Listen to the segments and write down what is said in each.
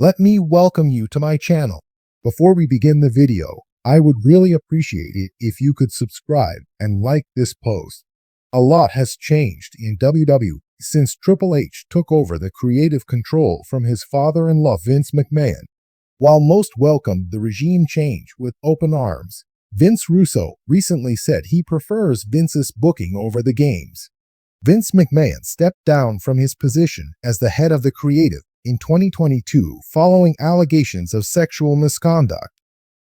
Let me welcome you to my channel. Before we begin the video, I would really appreciate it if you could subscribe and like this post. A lot has changed in WWE since Triple H took over the creative control from his father-in-law Vince McMahon. While most welcomed the regime change with open arms, Vince Russo recently said he prefers Vince's booking over the games. Vince McMahon stepped down from his position as the head of the creative in 2022 following allegations of sexual misconduct.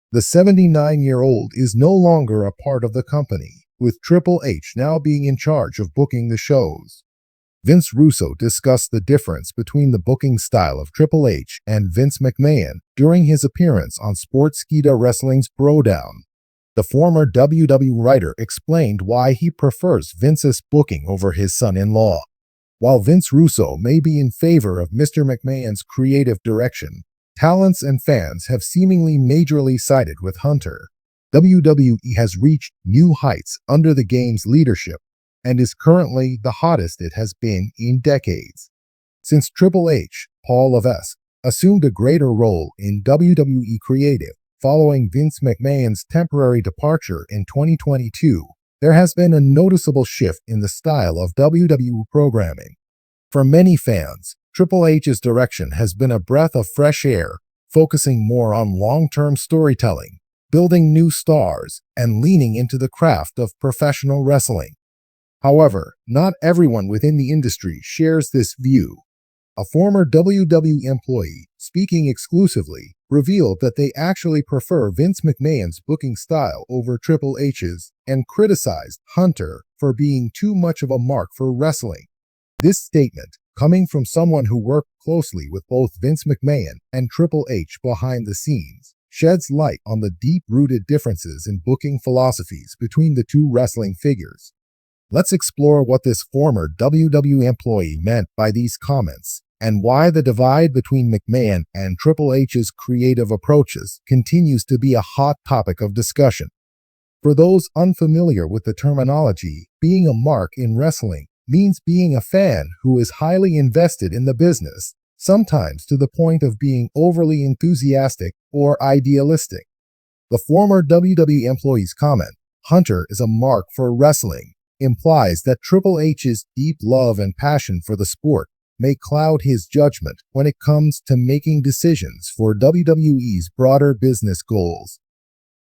The 79-year-old is no longer a part of the company, with Triple H now being in charge of booking the shows. Vince Russo discussed the difference between the booking style of Triple H and Vince McMahon during his appearance on Sportskeeda Wrestling's Throwdown. The former WWE writer explained why he prefers Vince's booking over his son-in-law. While Vince Russo may be in favor of Mr. McMahon's creative direction, talents and fans have seemingly majorly sided with Hunter. WWE has reached new heights under the game's leadership and is currently the hottest it has been in decades. Since Triple H, Paul Levesque, assumed a greater role in WWE creative following Vince McMahon's temporary departure in 2022, there has been a noticeable shift in the style of WWE programming. For many fans, Triple H's direction has been a breath of fresh air, focusing more on long-term storytelling, building new stars, and leaning into the craft of professional wrestling. However, not everyone within the industry shares this view. A former WWE employee, speaking exclusively, revealed that they actually prefer Vince McMahon's booking style over Triple H's and criticized Hunter for being too much of a mark for wrestling. This statement, coming from someone who worked closely with both Vince McMahon and Triple H behind the scenes, sheds light on the deep-rooted differences in booking philosophies between the two wrestling figures. Let's explore what this former WWE employee meant by these comments and why the divide between McMahon and Triple H's creative approaches continues to be a hot topic of discussion. For those unfamiliar with the terminology, being a mark in wrestling means being a fan who is highly invested in the business, sometimes to the point of being overly enthusiastic or idealistic. The former WWE employee's comment, "Hunter is a mark for wrestling," implies that Triple H's deep love and passion for the sport may cloud his judgment when it comes to making decisions for WWE's broader business goals.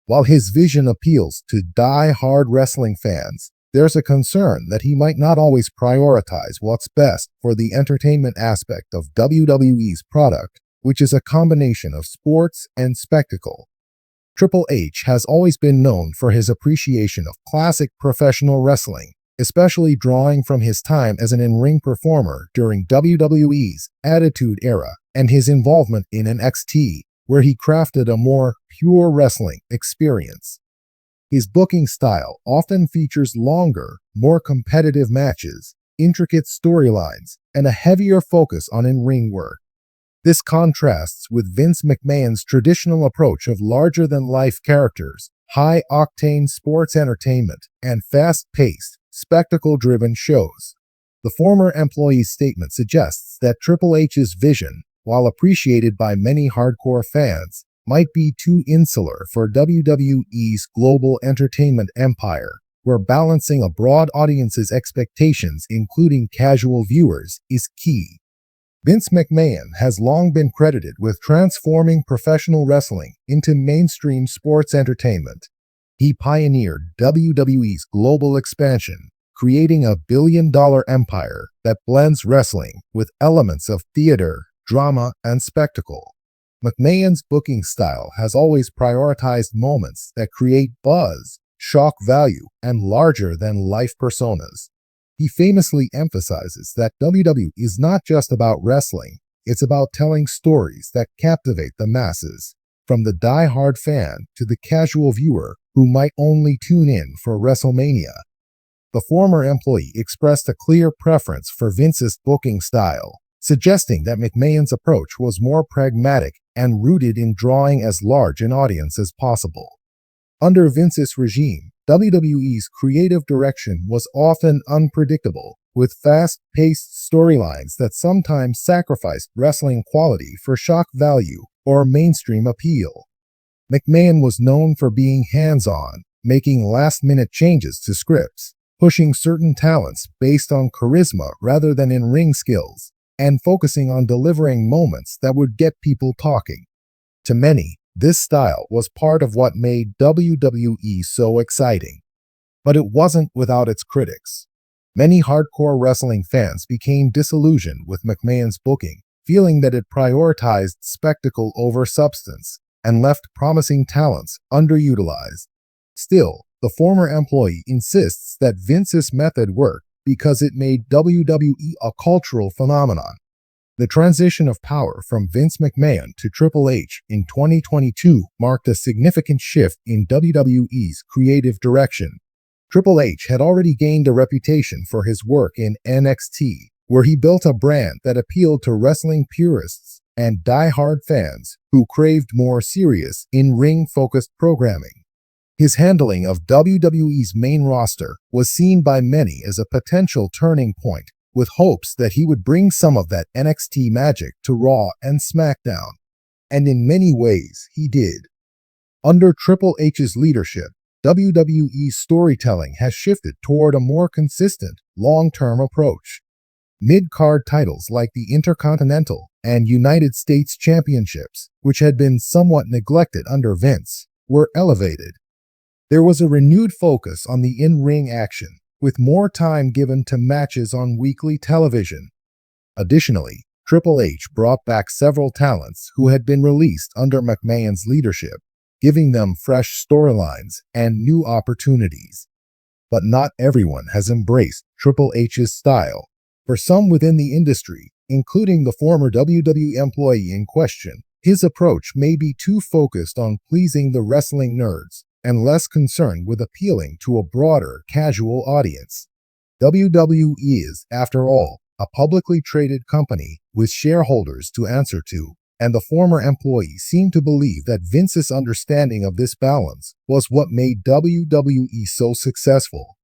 While his vision appeals to die-hard wrestling fans, there's a concern that he might not always prioritize what's best for the entertainment aspect of WWE's product, which is a combination of sports and spectacle. Triple H has always been known for his appreciation of classic professional wrestling, especially drawing from his time as an in-ring performer during WWE's Attitude Era and his involvement in NXT, where he crafted a more pure wrestling experience. His booking style often features longer, more competitive matches, intricate storylines, and a heavier focus on in-ring work. This contrasts with Vince McMahon's traditional approach of larger-than-life characters, high-octane sports entertainment, and fast-paced, spectacle-driven shows. The former employee's statement suggests that Triple H's vision, while appreciated by many hardcore fans, might be too insular for WWE's global entertainment empire, where balancing a broad audience's expectations, including casual viewers, is key. Vince McMahon has long been credited with transforming professional wrestling into mainstream sports entertainment. He pioneered WWE's global expansion, creating a billion-dollar empire that blends wrestling with elements of theater, drama, and spectacle. McMahon's booking style has always prioritized moments that create buzz, shock value, and larger-than-life personas. He famously emphasizes that WWE is not just about wrestling, it's about telling stories that captivate the masses, from the die-hard fan to the casual viewer who might only tune in for WrestleMania. The former employee expressed a clear preference for Vince's booking style, suggesting that McMahon's approach was more pragmatic and rooted in drawing as large an audience as possible. Under Vince's regime, WWE's creative direction was often unpredictable, with fast-paced storylines that sometimes sacrificed wrestling quality for shock value or mainstream appeal. McMahon was known for being hands-on, making last-minute changes to scripts, pushing certain talents based on charisma rather than in-ring skills, and focusing on delivering moments that would get people talking. To many, this style was part of what made WWE so exciting. But it wasn't without its critics. Many hardcore wrestling fans became disillusioned with McMahon's booking, feeling that it prioritized spectacle over substance and left promising talents underutilized. Still, the former employee insists that Vince's method worked because it made WWE a cultural phenomenon. The transition of power from Vince McMahon to Triple H in 2022 marked a significant shift in WWE's creative direction. Triple H had already gained a reputation for his work in NXT, where he built a brand that appealed to wrestling purists and die-hard fans who craved more serious, in-ring-focused programming. His handling of WWE's main roster was seen by many as a potential turning point, with hopes that he would bring some of that NXT magic to Raw and SmackDown. And in many ways, he did. Under Triple H's leadership, WWE's storytelling has shifted toward a more consistent, long-term approach. Mid-card titles like the Intercontinental and United States Championships, which had been somewhat neglected under Vince, were elevated. There was a renewed focus on the in-ring action, with more time given to matches on weekly television. Additionally, Triple H brought back several talents who had been released under McMahon's leadership, giving them fresh storylines and new opportunities. But not everyone has embraced Triple H's style. For some within the industry, including the former WWE employee in question, his approach may be too focused on pleasing the wrestling nerds and less concerned with appealing to a broader, casual audience. WWE is, after all, a publicly traded company with shareholders to answer to, and the former employee seemed to believe that Vince's understanding of this balance was what made WWE so successful.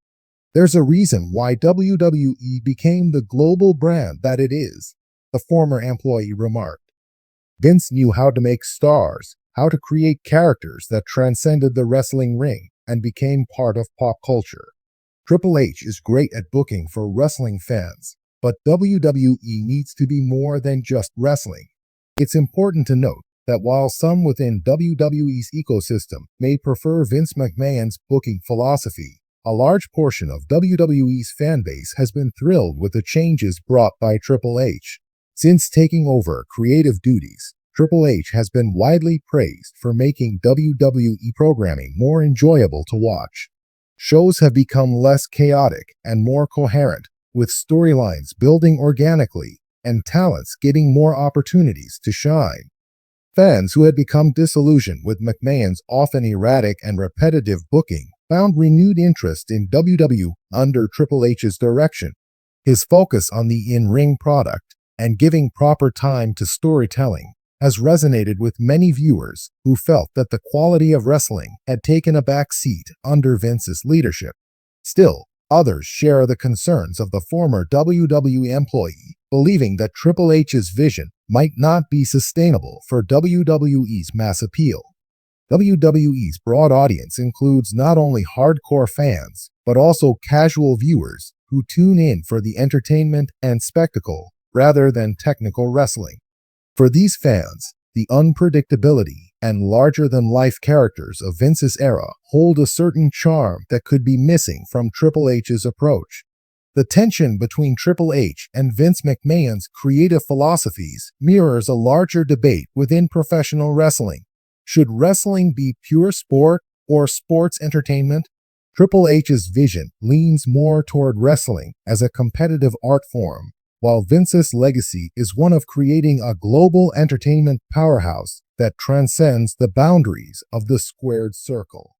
There's a reason why WWE became the global brand that it is, the former employee remarked. Vince knew how to make stars, how to create characters that transcended the wrestling ring and became part of pop culture. Triple H is great at booking for wrestling fans, but WWE needs to be more than just wrestling. It's important to note that while some within WWE's ecosystem may prefer Vince McMahon's booking philosophy, a large portion of WWE's fanbase has been thrilled with the changes brought by Triple H. Since taking over creative duties, Triple H has been widely praised for making WWE programming more enjoyable to watch. Shows have become less chaotic and more coherent, with storylines building organically and talents getting more opportunities to shine. Fans who had become disillusioned with McMahon's often erratic and repetitive booking found renewed interest in WWE under Triple H's direction. His focus on the in-ring product and giving proper time to storytelling has resonated with many viewers who felt that the quality of wrestling had taken a back seat under Vince's leadership. Still, others share the concerns of the former WWE employee, believing that Triple H's vision might not be sustainable for WWE's mass appeal. WWE's broad audience includes not only hardcore fans, but also casual viewers who tune in for the entertainment and spectacle rather than technical wrestling. For these fans, the unpredictability and larger-than-life characters of Vince's era hold a certain charm that could be missing from Triple H's approach. The tension between Triple H and Vince McMahon's creative philosophies mirrors a larger debate within professional wrestling. Should wrestling be pure sport or sports entertainment? Triple H's vision leans more toward wrestling as a competitive art form, while Vince's legacy is one of creating a global entertainment powerhouse that transcends the boundaries of the squared circle.